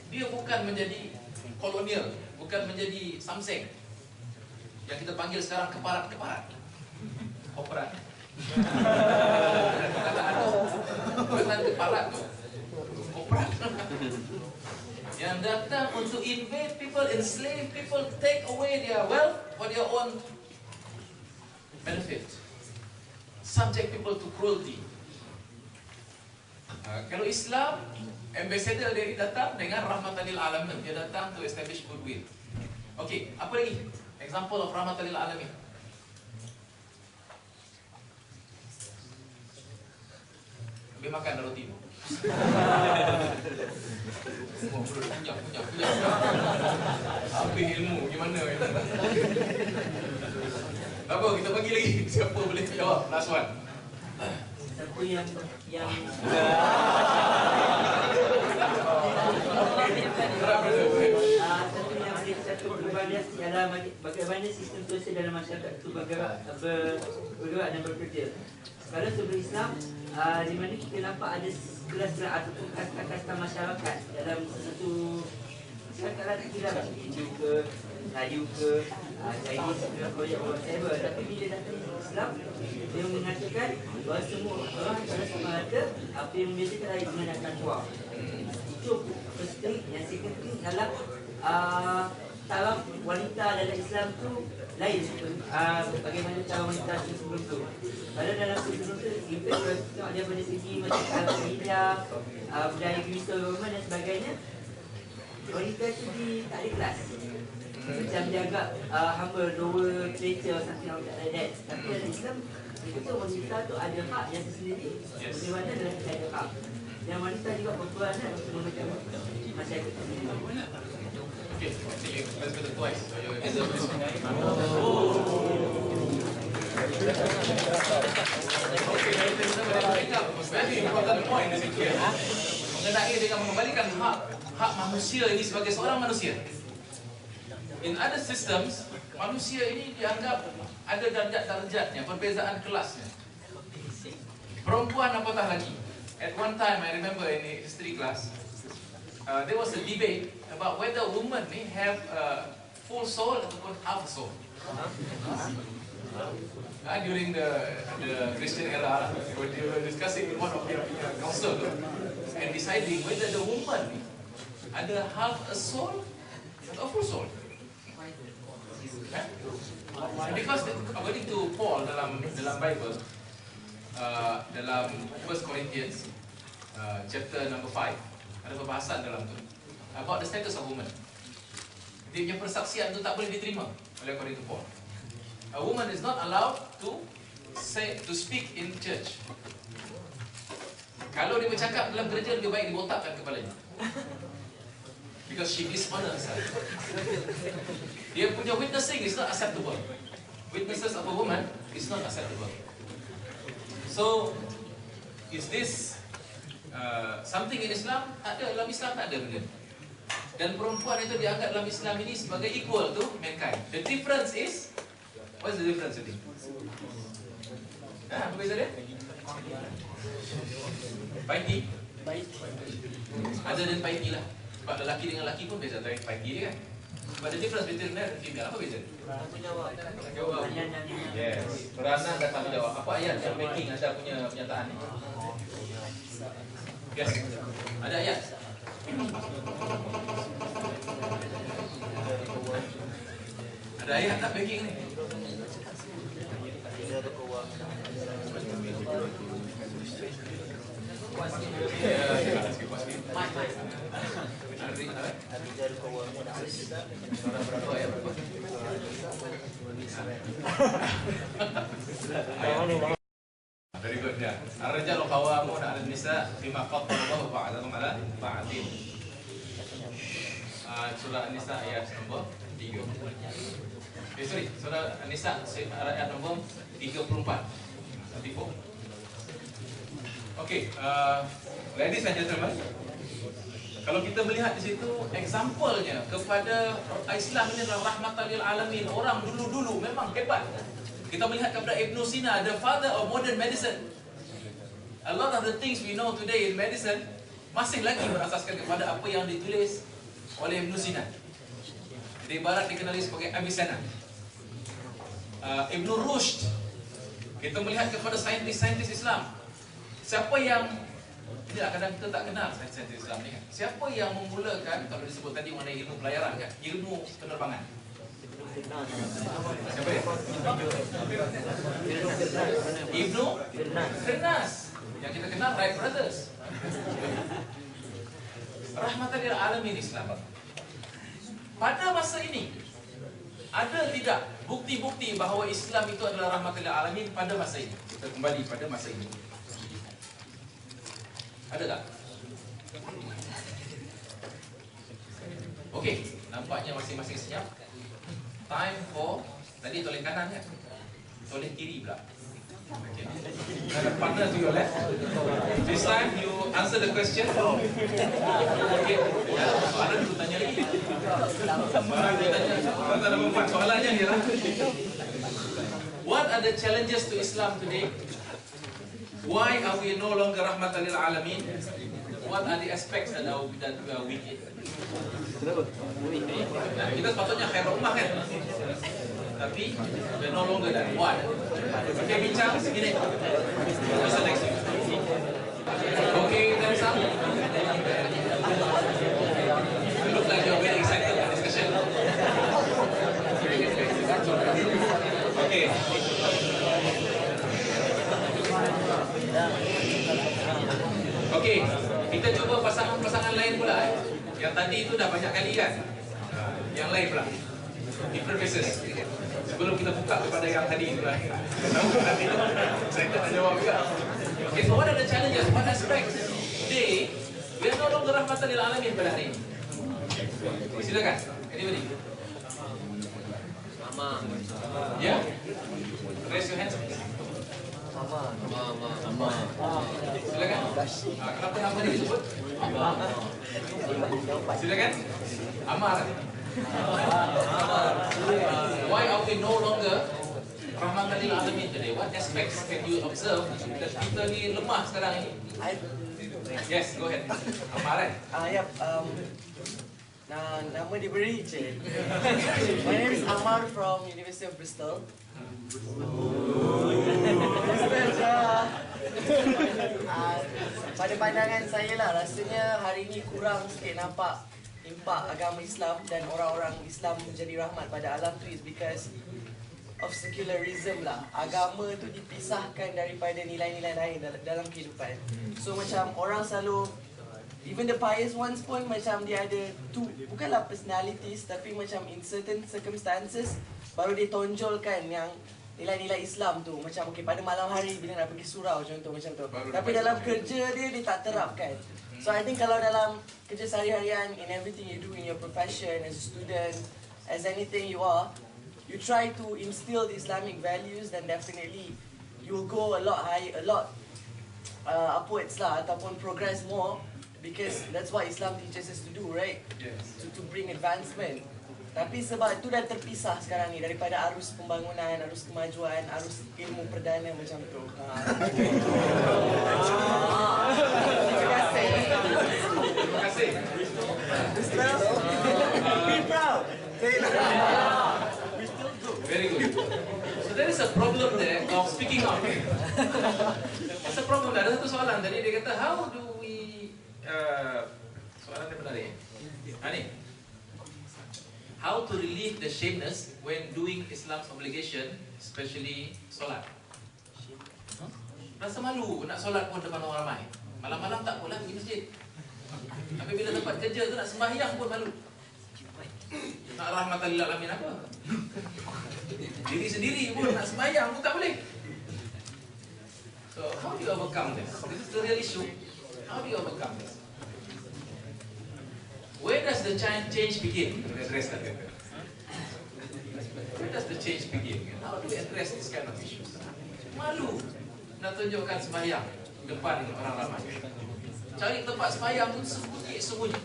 Dia bukan menjadi kolonial, bukan menjadi samseng yang kita panggil sekarang keparat-keparat. Operat. Bukan keparat tu. Operat. Yang datang untuk invade people, enslave people, take away their wealth for their own benefit. Subject people to cruelty. Kalau Islam, ambassador dia datang dengan rahmatan lil alamin. Dia datang to establish goodwill. Okay, apa lagi? Example of rahmatan lil alamin. Habis makan dah roti tu. Semua perut punya. Habis ilmu gimana? Apa kita bagi lagi? Siapa boleh jawab? Last one. Satu yang satu perubahan ialah bagaimana sistem sosial dalam masyarakat itu bergerak dan bekerja. Kalau sebelum Islam, di mana kita nampak ada kelas-kelas ataupun kasta-kasta masyarakat dalam satu masyarakat lah, tidak Hindu ke, Melayu ke, Chinese ke, Korea, whatever. Tapi bila datang Islam, dia mengatakan bahawa semua orang sama ada apa yang membezakan adalah dengan takwa. Itu first thing. Yang second thing adalah taraf wanita dalam Islam tu lain bagaimana cara wanita sebelum tu. Kalau dalam sebelum tu kita tengok daripada segi macam hijab, budaya Greco-Roman dan sebagainya, wanita tu tak ada kelas. Macam dia agak humble, lower creature, something like that. Tapi dalam Islam kita wanita tu ada hak yang tersendiri, bagaimana dalam kita ada hak. Dan wanita juga berperanan untuk memegang masyarakat sendiri. Okay, let's go to twice. Very important point di situ ya. Mengenai dengan mengembalikan hak manusia ini sebagai seorang manusia. In other systems, manusia ini dianggap ada darjat-darjatnya, perbezaan kelasnya. Perempuan apatah lagi. At one time, I remember in history class, there was a debate about whether women may have a full soul ataupun half soul. During the Christian era, they were discussing in one of their council and deciding whether the woman ada half a soul atau full soul. Because according to Paul dalam Bible, dalam 1 Corinthians chapter number 5. Ada perbahasan dalam tu about the status of woman. Dia punya persaksian tu tak boleh diterima oleh according to Paul. A woman is not allowed to speak in church. Kalau dia bercakap dalam gereja, lebih baik dibotakkan kepalanya. because she dishonor herself. Dia punya witnessing is not acceptable. Witnesses of a woman is not acceptable. So, is this something in Islam? Ada, dalam Islam tak ada benda. Dan perempuan itu dianggap dalam Islam ini sebagai equal to mankind. The difference is, what's the difference ini? Apa beza dia? Paiti. Ada dan paiti lah. Sebab lelaki dengan lelaki pun beza dari paiti dia kan. But the difference between male and female, apa beza? Jawab. Yes. Peranan dan tanggungjawab. Apa ayat yang backing anda punya pernyataan ni? Yes. Ada ayat. Ada ayat tak backing ni? Very good ya. Ar-rijalu qawwamun 'ala an-nisa bima faddala Allahu ba'dahum 'ala ba'din. Surah An-Nisa ayat nombor 3. Sorry, surah An-Nisa ayat nombor 34. Okay, ladies and gentlemen, kalau kita melihat di situ example-nya kepada Islam ini adalah rahmatan lil alamin. Orang dulu-dulu memang hebat. Kita melihat kepada Ibn Sina, the father of modern medicine. A lot of the things we know today in medicine masih lagi berasaskan kepada apa yang ditulis oleh Ibn Sina. Di barat dikenali sebagai Avicenna. Ibn Rushd, kita melihat kepada saintis-saintis Islam. Siapa yang, inilah kadang kita tak kenal saintis-saintis Islam ni kan. Siapa yang memulakan, kalau disebut tadi mengenai ilmu pelayaran kan, ilmu penerbangan. Siapa dia? Ibnu Firnas, yang kita kenal Wright Brothers. Rahmatan lil alamin Islam. Pada masa ini, ada tidak bukti-bukti bahawa Islam itu adalah rahmatan lil alamin pada masa ini? Kita kembali pada masa ini. Ada tak? Okey, nampaknya masing-masing senyap. Time for, tadi toleh kanan kan? Toleh kiri pula. Okay. Partner to your left. This time you answer the question. Okay. Ya, soalan tu tanya lagi. Tanya nombor 4. Soalannya ni lah. What are the challenges to Islam today? Why are we no longer rahmatan lil alamin? What are the aspects that we are weak in? Nah, kita sepatutnya khairul ummah kan? Tapi we're no longer that. Why? Okay, bincang segini. What's the next thing? Okay, then some. You look like you're very excited about discussion. Okay. Okey, kita cuba pasangan-pasangan lain pula. Yang tadi itu dah banyak kali kan? Yang lain pula. Different faces. Sebelum kita buka kepada yang tadi itu lah. Saya tak jawab juga. Okay, so what are the challenges? What aspects today we are no longer rahmatan lil alamin pada hari ini? Silakan. Anybody? Mama. Ya? Raise your hands. Mama. Silakan. Kenapa nama dia disebut? Silakan. Amar. Why are we no longer rahmatan lil alamin today? What aspects can you observe that kita ni lemah sekarang ini? Yes, go ahead. Amar kan? Yep. Nama diberi je. My name is Amar from University of Bristol. Pada pandangan saya lah, rasanya hari ini kurang sikit nampak impak agama Islam dan orang-orang Islam menjadi rahmat pada alam tu is because of secularism lah. Agama tu dipisahkan daripada nilai-nilai lain dalam kehidupan. So macam orang selalu, even the pious ones pun macam dia ada tu, bukanlah personalities tapi macam in certain circumstances baru dia tonjolkan yang nilai-nilai Islam tu. Macam okay, pada malam hari bila nak pergi surau contoh macam tu. Tapi dalam kerja dia tak terapkan. So I think kalau dalam kerja sehari-harian, in everything you do in your profession, as a student, as anything you are, you try to instill the Islamic values, then definitely you will go a lot high, a lot upwards lah, ataupun progress more, because that's what Islam teaches us to do, right? Yes. To bring advancement. Tapi sebab itu dah terpisah sekarang ni daripada arus pembangunan, arus kemajuan, arus ilmu perdana macam tu. Terima kasih. Terima kasih. Be proud. Very good. So there is a problem there of speaking out. There's a problem. Ada satu soalan tadi dia kata, how do we soalan dia menarik. Ani, how to relieve the shameness when doing Islam's obligation, especially solat? Rasa malu nak solat pun depan orang ramai. Malam-malam tak pula pergi masjid. Tapi bila tempat kerja tu nak sembahyang pun malu. Nak rahmatan lil alamin apa? Diri sendiri pun nak sembahyang pun tak boleh. So how do you overcome this? This is the real issue. How do you overcome this? Where does the change begin? Where does the change begin? How do we address this kind of issues? Malu nak tunjukkan sembahyang depan orang ramai. Cari tempat sembahyang pun sembunyi.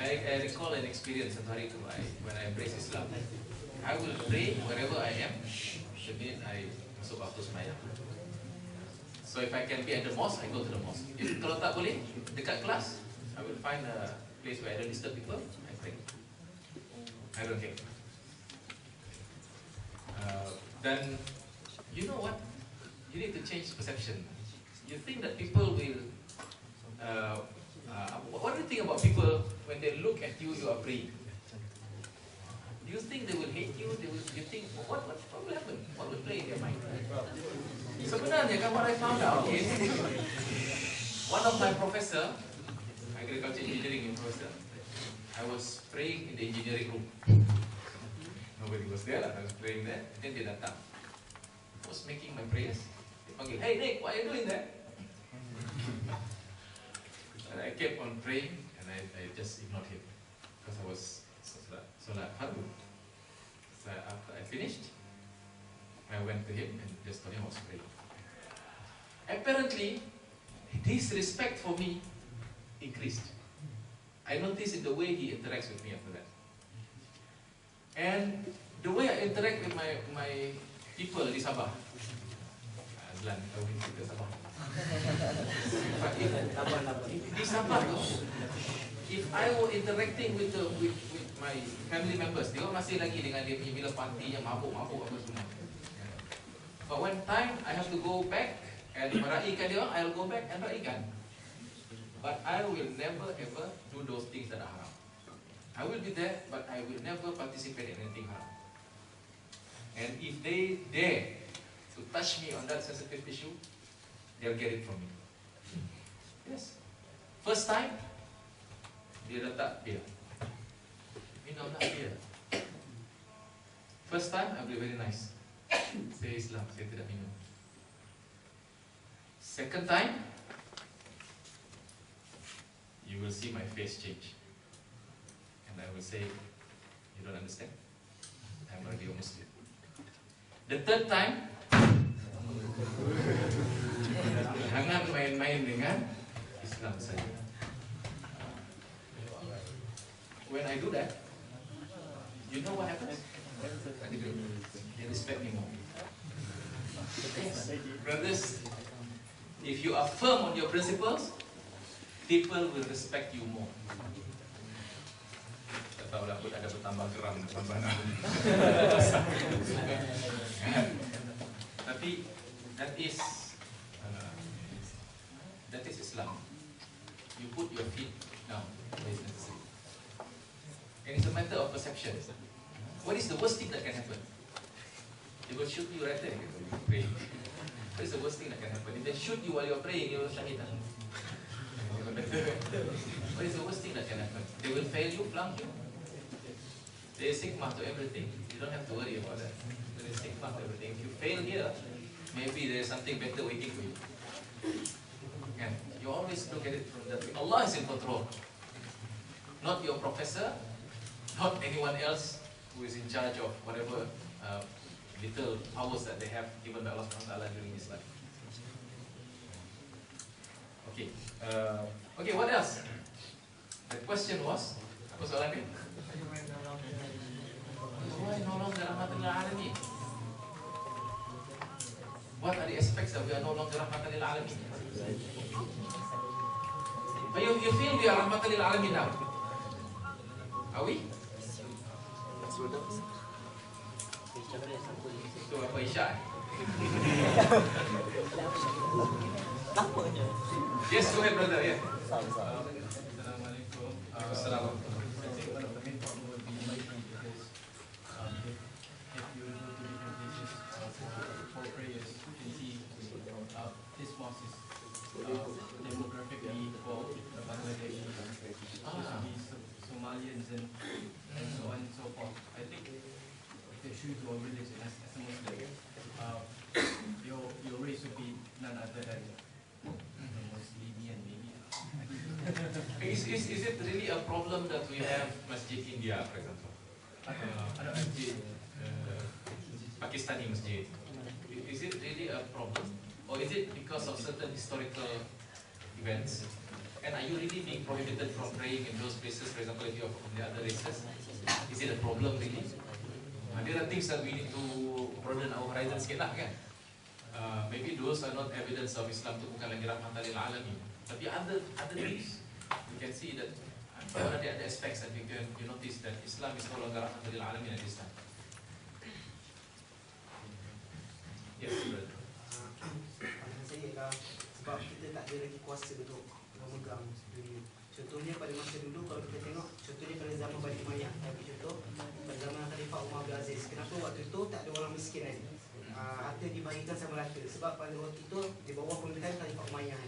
I recall an experience satu hari tu when I embrace Islam. I will pray wherever I am the minute I masuk waktu sembahyang. So if I can be at the mosque, I go to the mosque. If kalau tak boleh, dekat kelas, I will find a place where I don't disturb people. I pray. I don't care. Then, you know what? You need to change perception. You think that people will. What do you think about people when they look at you? You are praying. Do you think they will hate you? You think what will happen? What will play in their mind? Sebenarnya kan what I found out is one of my professor, agriculture engineering professor, I was praying in the engineering room. Nobody was there, I was praying there. Then dia datang. I was making my prayers. Dia panggil, hey Nick, what are you doing there? And I kept on praying, and I just ignored him because I was solat fardu. So after I finished, I went to him and just told him I was praying. Apparently, his respect for me increased. I noticed in the way he interacts with me after that. And the way I interact with my people di Sabah. Azlan, kau ini kita Sabah. Di Sabah, if I were interacting with my family members, dia masih lagi dengan dia punya bila party yang mabuk-mabuk apa semua. But when time I have to go back and meraikan dia, I'll go back and raikan. But I will never ever do those things that are haram. I will be there, but I will never participate in anything haram. And if they dare to touch me on that sensitive issue, they'll get it from me. Yes. First time, dia letak beer. Minumlah beer. First time, I'll be very nice. Saya Islam, saya tidak minum. Second time, you will see my face change. And I will say, you don't understand. I'm already a Muslim. The third time, jangan main-main dengan Islam saja. When I do that, you know what happens? They respect me more. Yes. Brothers, if you are firm on your principles, people will respect you more. Tak tahu lah, ada bertambah geram bertambah. Tapi that is Islam. You put your feet down where it's necessary. And it's a matter of perception. What is the worst thing that can happen? They will shoot you right there when you pray. What is the worst thing that can happen? If they shoot you while you're praying, you will shahid. What is the worst thing that can happen? They will fail you, flunk you. There is hikmah to everything. You don't have to worry about that. There is hikmah to everything. If you fail here, maybe there is something better waiting for you. Kan? You always look at it from that way. Allah is in control. Not your professor, not anyone else who is in charge of whatever little powers that they have given by Allah SWT during this life. Okay. Okay, what else? The question was, apa soalan dia? Why no longer rahmatan lil alamin? What are the aspects that we are no longer rahmatan lil alamin? You feel we are rahmatan lil alamin now? Are we? Itu apa isyak? Yes, go ahead, brother. Yeah. Assalamualaikum. Assalamualaikum. I think one of the main problem would be migrant because if you go to different places for prayers, you can see this mosque is demographically for Bangladesh, Somalians and so on and so forth. I think the true to our religion as a Muslim, your race would be none other than the Muslim maybe. Is it really a problem that we have Masjid India, for example? Masjid Pakistani Masjid. Is it really a problem? Or is it because of certain historical events? And are you really being prohibited from praying in those places, for example, if you are from the other races? Is it a problem really? There are things that we need to broaden our horizon sikit lah kan? Maybe those are not evidence of Islam tu bukan lagi rahmatan lil alamin. Tapi other things, you can see that ada aspects that you notice that Islam is no longer rahmatan lil alamin at this time. Yes, brother. Saya sebab kita tak ada lagi kuasa untuk memegang dunia. Contohnya pada masa dulu kalau kita tengok, contohnya pada zaman Bani Umayyah, tapi contoh pada zaman Khalifah Umar bin Aziz, kenapa waktu itu tak ada orang miskin kan? Harta dibagikan sama rata sebab pada waktu itu di bawah pemerintahan Khalifah Umayyah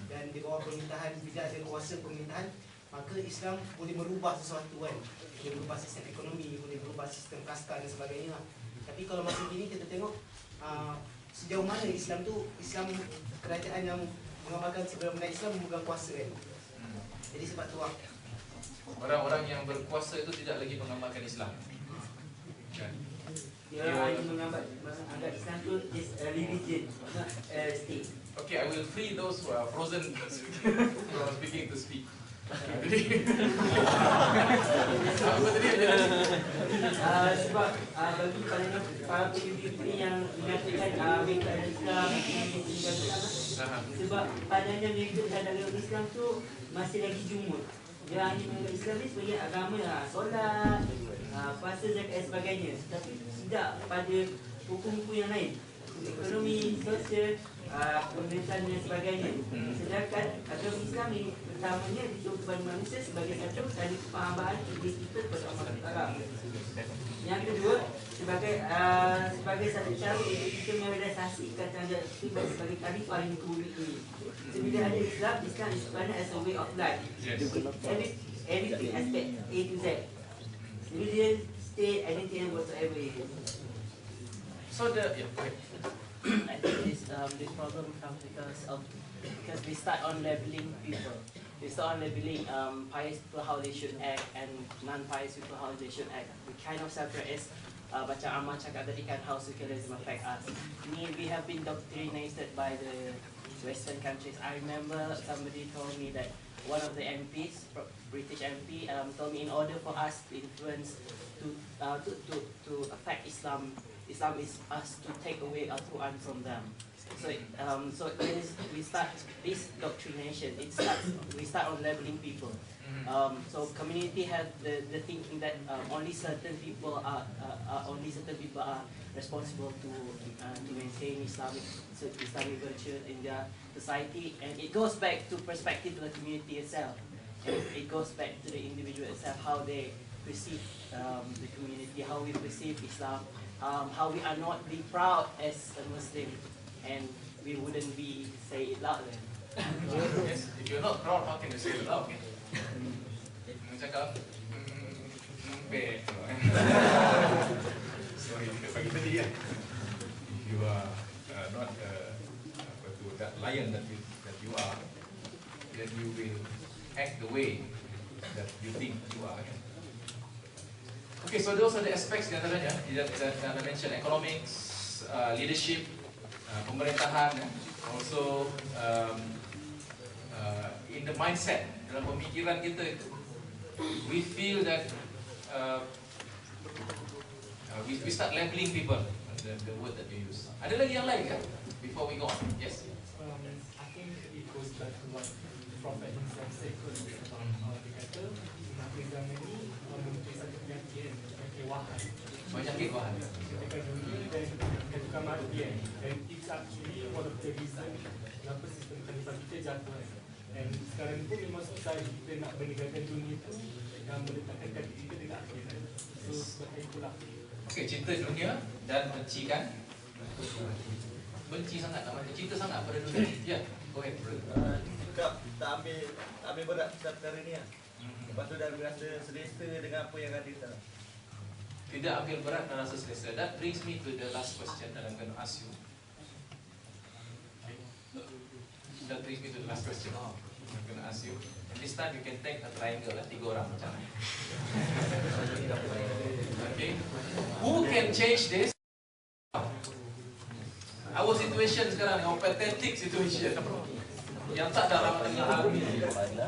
dan di bawah pemerintahan, bila ada kuasa pemerintahan, maka Islam boleh merubah sesuatu kan, boleh merubah sistem ekonomi, boleh merubah sistem kasta dan sebagainya. Tapi kalau masa kini kita tengok sejauh mana Islam tu, Islam kerajaan yang mengamalkan sebenar-benar Islam memegang kuasa kan. Jadi sebab tu orang-orang yang berkuasa itu tidak lagi mengamalkan Islam kan? Dia hanya menganggap Islam tu is a religion, not a state. Okay, I will free those who are frozen from speaking to speak. Sebab bagi para pemimpin yang mengatakan mereka adalah Islam, sebab padanya mereka dalam Islam tu masih lagi jumud. Dia hanya menganggap Islam ni sebagai agama lah, solat, puasa, zakat dan sebagainya. Tapi tidak pada hukum-hukum yang lain, ekonomi, sosial, pemerintahan dan sebagainya. Sedangkan agama Islam ini pertamanya ditujukan kepada manusia sebagai satu tali kepahaman kita kepada Allah Taala. Yang kedua, sebagai satu cara untuk kita merealisasikan tanda kita sebagai khalifah yang kulit ini. Sebila ada Islam, Islam is defined as a way of life. Everything aspect A to Z. Religion, state, identity and whatsoever it is. So I think this problem comes because we start on labeling people. We start on labeling pious people how they should act and non-pious people how they should act. We kind of separate as macam Amal cakap tadi kan, how secularism affect us. We have been indoctrinated by the Western countries. I remember somebody told me that one of the MPs, British MP, told me in order for us to influence to affect Islam, Islam is us to take away our Quran from them. So when we start this doctrination, we start on labeling people. So community has the thinking that only certain people are responsible to maintain Islamic virtue in their society, and it goes back to perspective of the community itself, and it goes back to the individual itself, how they perceive the community, how we perceive Islam, how we are not be proud as a Muslim, and we wouldn't be say it loud then. Yes, if you're not proud, how can you say it loud? Cakap sorry, bagi tadi ya. If you are not that lion that you are, you will act the way that you think you are. Okay, so those are the aspects di antaranya that I mentioned: economics, leadership, pemerintahan, also in the mindset, dalam pemikiran kita itu, we feel that we start labeling people, the word that we use. Ada lagi yang lain kan? Before we go on, yes. I think it goes back to what Prophet himself said. Dia kata, akhir zaman ini memiliki satu penyakit wahan. Penyakit wahan. Ketika dunia dan ketika kematian. And it's actually one of the reason kenapa sistem khalifah kita jatuh. Dan sekarang pun memang susah kita nak menegakkan dunia itu dan meletakkan kaki kita dekat akhirat. So sebab itulah. Okay, cinta dunia dan benci kan? Benci sangat, namanya cinta sangat pada dunia. Ya, go ahead bro. Tak ambil berat perkara ni lah. Lepas tu dah rasa selesa dengan apa yang ada sekarang. Tidak ambil berat dan rasa selesa. That brings me to the last question that I'm going to ask you. That brings me to the last question I'm going to ask you. And this time you can take a triangle lah, 3 orang macam ni. Okay. Who can change this? Our situation sekarang, our pathetic situation yang tak dalam tengah hari.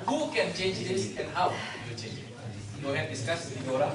Who can change this and how you change it? Go ahead, discuss 3 orang.